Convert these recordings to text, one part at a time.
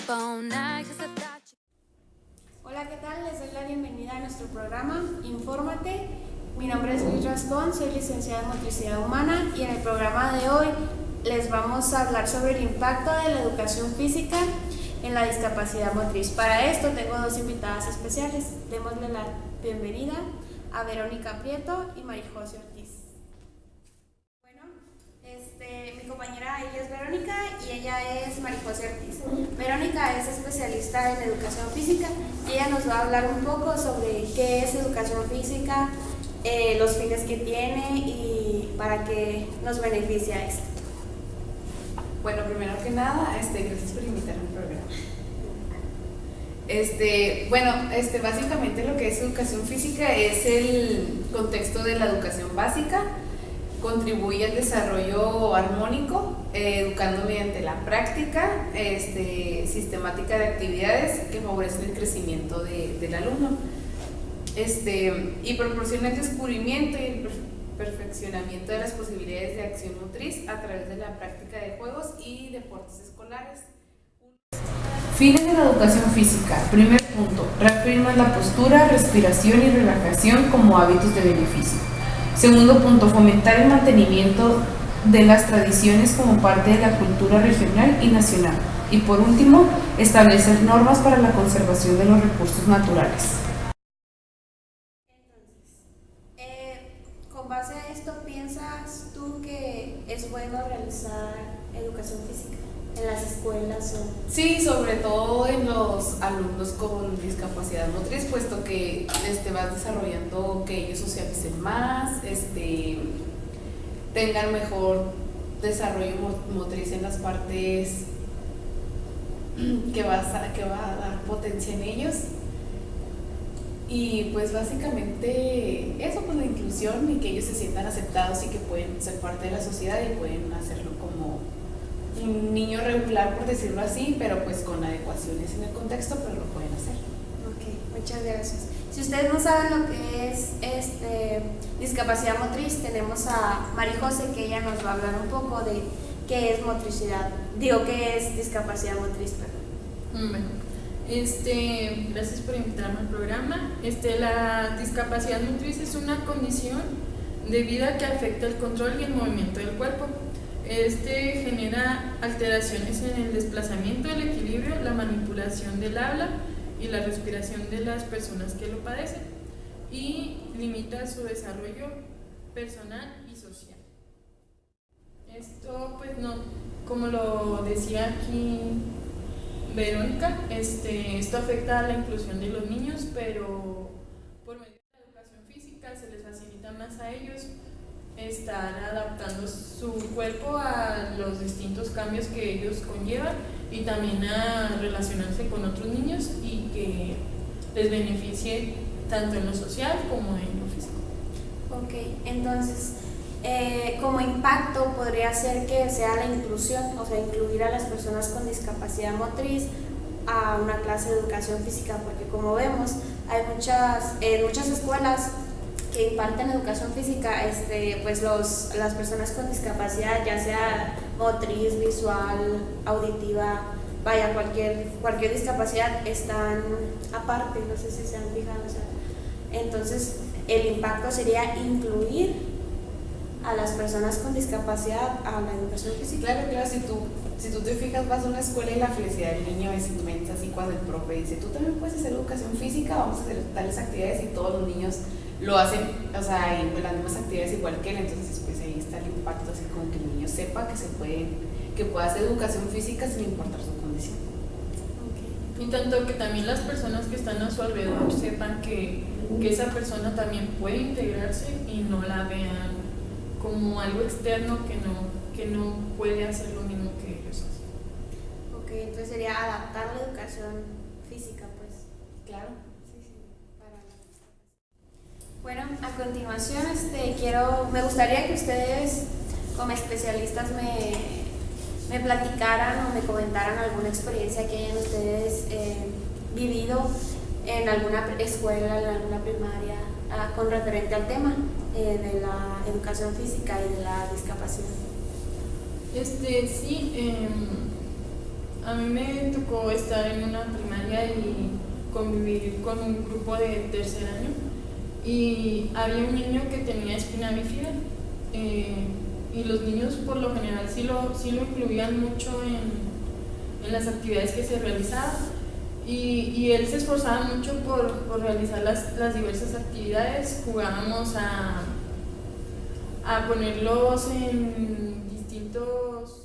Hola, ¿qué tal? Les doy la bienvenida a nuestro programa Infórmate. Mi nombre es Luis Rascón, soy licenciada en Motricidad Humana y en el programa de hoy les vamos a hablar sobre el impacto de la educación física en la discapacidad motriz. Para esto tengo dos invitadas especiales. Démosle la bienvenida a Verónica Prieto y María José Ortiz. Bueno, mi compañera ella es Verónica y ella es María José Ortiz. Verónica es especialista en educación física y ella nos va a hablar un poco sobre qué es educación física, los fines que tiene y para qué nos beneficia esto. Bueno, primero que nada, gracias por invitarme al programa. Básicamente lo que es educación física es el contexto de la educación básica, contribuye al desarrollo armónico, educando mediante la práctica sistemática de actividades que favorecen el crecimiento del alumno, y proporciona el descubrimiento y el perfeccionamiento de las posibilidades de acción motriz a través de la práctica de juegos y deportes escolares. Fines de la educación física. Primer punto, reafirma la postura, respiración y relajación como hábitos de beneficio. Segundo punto, fomentar el mantenimiento de las tradiciones como parte de la cultura regional y nacional. Y por último, establecer normas para la conservación de los recursos naturales. Con base a esto, ¿piensas tú que es bueno realizar educación física en las escuelas? Sí, sobre todo en los alumnos con discapacidad motriz, puesto que vas desarrollando que ellos socialicen más, tengan mejor desarrollo motriz en las partes que va a dar potencia en ellos. Y pues básicamente eso, pues la inclusión y que ellos se sientan aceptados y que pueden ser parte de la sociedad y pueden hacerlo como un niño regular, por decirlo así, pero pues con adecuaciones en el contexto, pero lo pueden hacer. Ok, muchas gracias. Si ustedes no saben lo que es discapacidad motriz, tenemos a María José, que ella nos va a hablar un poco de qué es motricidad, qué es discapacidad motriz, perdón. Bueno. Gracias por invitarme al programa. La discapacidad motriz es una condición de vida que afecta el control y el movimiento del cuerpo. Genera alteraciones en el desplazamiento, el equilibrio, la manipulación del habla y la respiración de las personas que lo padecen y limita su desarrollo personal y social. Esto, pues no, como lo decía aquí Verónica, esto afecta a la inclusión de los niños, pero por medio de la educación física se les facilita más a ellos estar adaptando su cuerpo a los distintos cambios que ellos conllevan y también a relacionarse con otros niños y que les beneficie tanto en lo social como en lo físico. Ok, entonces como impacto podría ser que sea la inclusión, o sea, incluir a las personas con discapacidad motriz a una clase de educación física, porque como vemos, hay muchas escuelas que imparten educación física, pues las personas con discapacidad, ya sea motriz, visual, auditiva, vaya, cualquier discapacidad, están aparte, no sé si se han fijado, o sea, entonces el impacto sería incluir a las personas con discapacidad a la educación física. Claro, si tú te fijas, vas a una escuela y la felicidad del niño es inmensa, así cuando el profe dice, tú también puedes hacer educación física, vamos a hacer tales actividades y todos los niños lo hacen, o sea, y las mismas actividades igual que él, entonces pues ahí está el impacto, así como que el niño sepa que puede hacer educación física sin importar su condición. Okay. Y tanto que también las personas que están a su alrededor sepan que esa persona también puede integrarse y no la vean como algo externo que no puede hacer lo mismo que ellos hacen. Ok, entonces sería adaptar la educación física, pues. Claro. Sí, para la discapacidad. Bueno, a continuación me gustaría que ustedes como especialistas me platicaran o me comentaran alguna experiencia que hayan ustedes vivido en alguna escuela, en alguna primaria, con referente al tema de la educación física y de la discapacidad. Sí, A mí me tocó estar en una primaria y convivir con un grupo de tercer año, y había un niño que tenía espina bífida, y los niños por lo general sí lo incluían mucho en las actividades que se realizaban, y él se esforzaba mucho por realizar las diversas actividades. Jugábamos a ponerlos en distintos circuitos.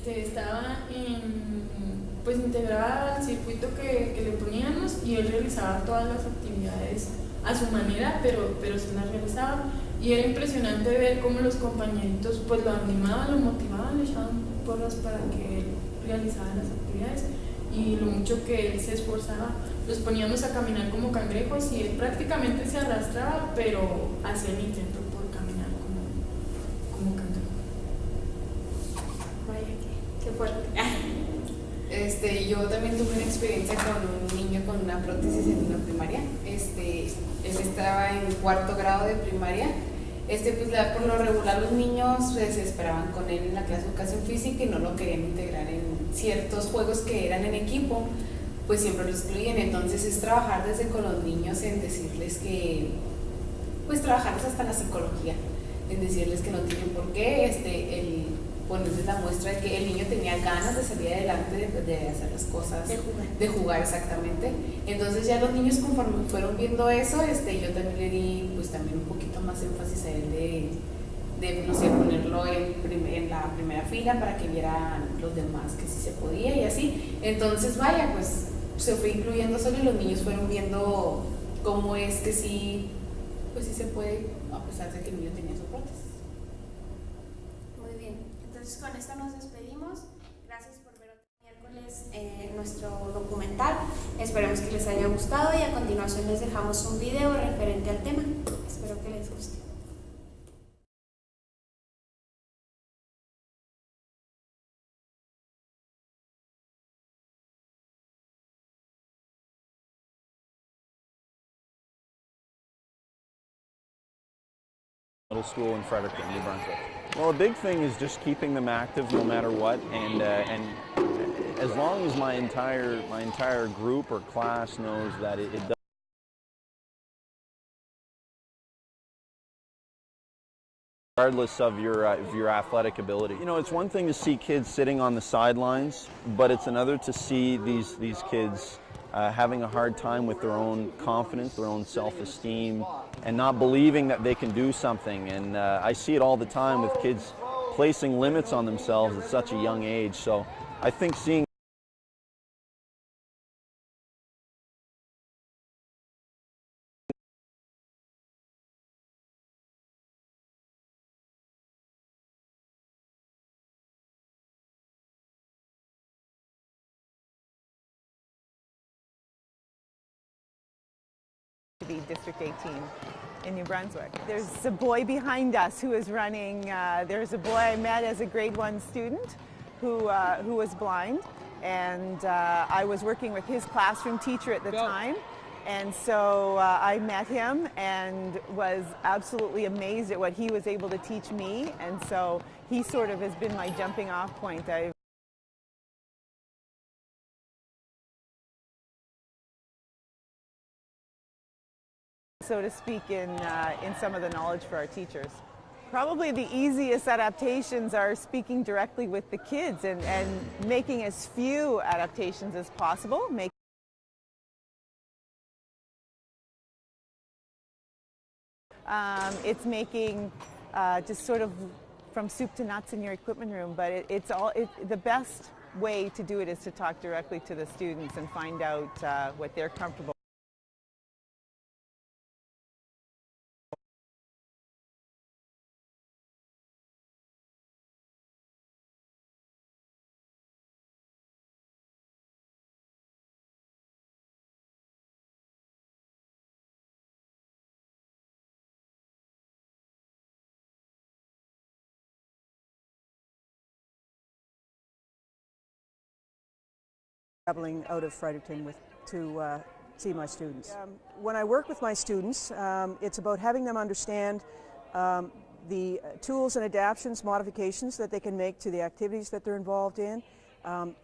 Estaba pues integrada al circuito que le poníamos, y él realizaba todas las actividades a su manera, pero se las realizaba, y era impresionante ver cómo los compañeritos pues lo animaban, lo motivaban, le echaban porras para que él realizara las actividades, y lo mucho que él se esforzaba. Los poníamos a caminar como cangrejos y él prácticamente se arrastraba, pero hacía el intento por caminar como cangrejo. Vaya, qué fuerte. Yo también tuve una experiencia con un niño con una prótesis en una primaria. Él estaba en 4º grado de primaria. Por lo regular los niños pues, se esperaban con él en la clase de Educación Física y no lo querían integrar en ciertos juegos que eran en equipo, pues siempre lo excluyen. Entonces es trabajar desde con los niños en decirles que, pues trabajarles hasta la psicología, en decirles que no tienen por qué, ponerles la muestra de que el niño tenía ganas de salir adelante, de hacer las cosas, de jugar exactamente. Entonces ya los niños, conforme fueron viendo eso, yo también le di pues también un poquito más énfasis a él de no sé, ponerlo en la primera fila para que vieran los demás que sí se podía y así. Entonces vaya, pues se fue incluyendo solo, y los niños fueron viendo cómo es que sí, pues sí se puede, a pesar de que el niño tenía su prótesis. Muy bien, entonces con esto nos despedimos. Gracias por ver otro miércoles nuestro documental. Esperemos que les haya gustado, y a continuación les dejamos un video referente al tema. Espero que les guste. Middle school in Fredericton, New Brunswick. Well, a big thing is just keeping them active no matter what, and as long as my entire group or class knows that it does. Regardless of your athletic ability. You know, it's one thing to see kids sitting on the sidelines, but it's another to see these kids having a hard time with their own confidence, their own self-esteem, and not believing that they can do something. And I see it all the time with kids placing limits on themselves at such a young age. So I think seeing to be District 18 in New Brunswick. There's a boy behind us who is running. There's a boy I met as a grade 1 student who was blind, and I was working with his classroom teacher at the time. And so I met him and was absolutely amazed at what he was able to teach me, and so he sort of has been my jumping off point. So to speak, in some of the knowledge for our teachers. Probably the easiest adaptations are speaking directly with the kids and making as few adaptations as possible. It's making just sort of from soup to nuts in your equipment room, but the best way to do it is to talk directly to the students and find out what they're comfortable. Traveling out of Fredericton to see my students. When I work with my students, it's about having them understand the tools and adaptations, modifications that they can make to the activities that they're involved in,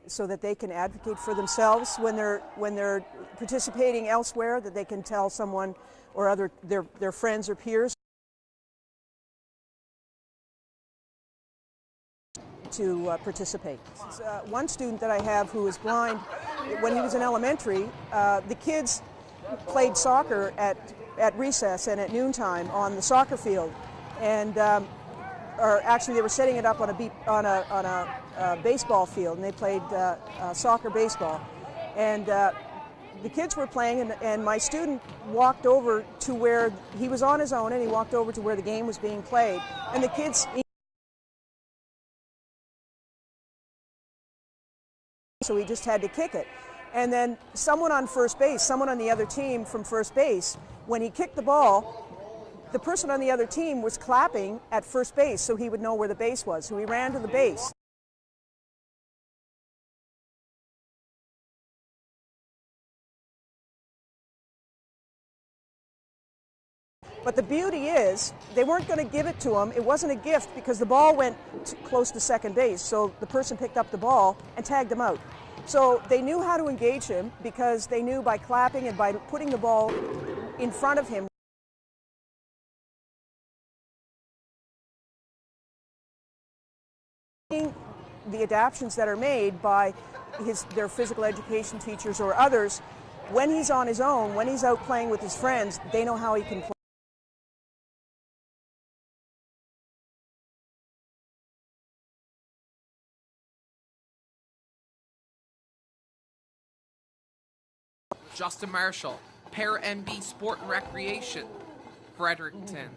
so that they can advocate for themselves when they're participating elsewhere, that they can tell someone or their friends or peers to participate. One student that I have who is blind, when he was in elementary, the kids played soccer at recess and at noontime on the soccer field, and or actually they were setting it up on a baseball field, and they played soccer baseball, and the kids were playing, and my student walked over to where he was on his own, and he walked over to where the game was being played, and the kids, so he just had to kick it. And then someone on first base, someone on the other team from first base, when he kicked the ball, the person on the other team was clapping at first base so he would know where the base was. So he ran to the base. But the beauty is, they weren't going to give it to him. It wasn't a gift because the ball went close to second base. So the person picked up the ball and tagged him out. So they knew how to engage him because they knew by clapping and by putting the ball in front of him. The adaptations that are made by their physical education teachers or others, when he's on his own, when he's out playing with his friends, they know how he can play. Justin Marshall, Para MB Sport and Recreation, Fredericton.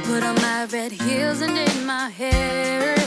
Put on my red heels and did my hair.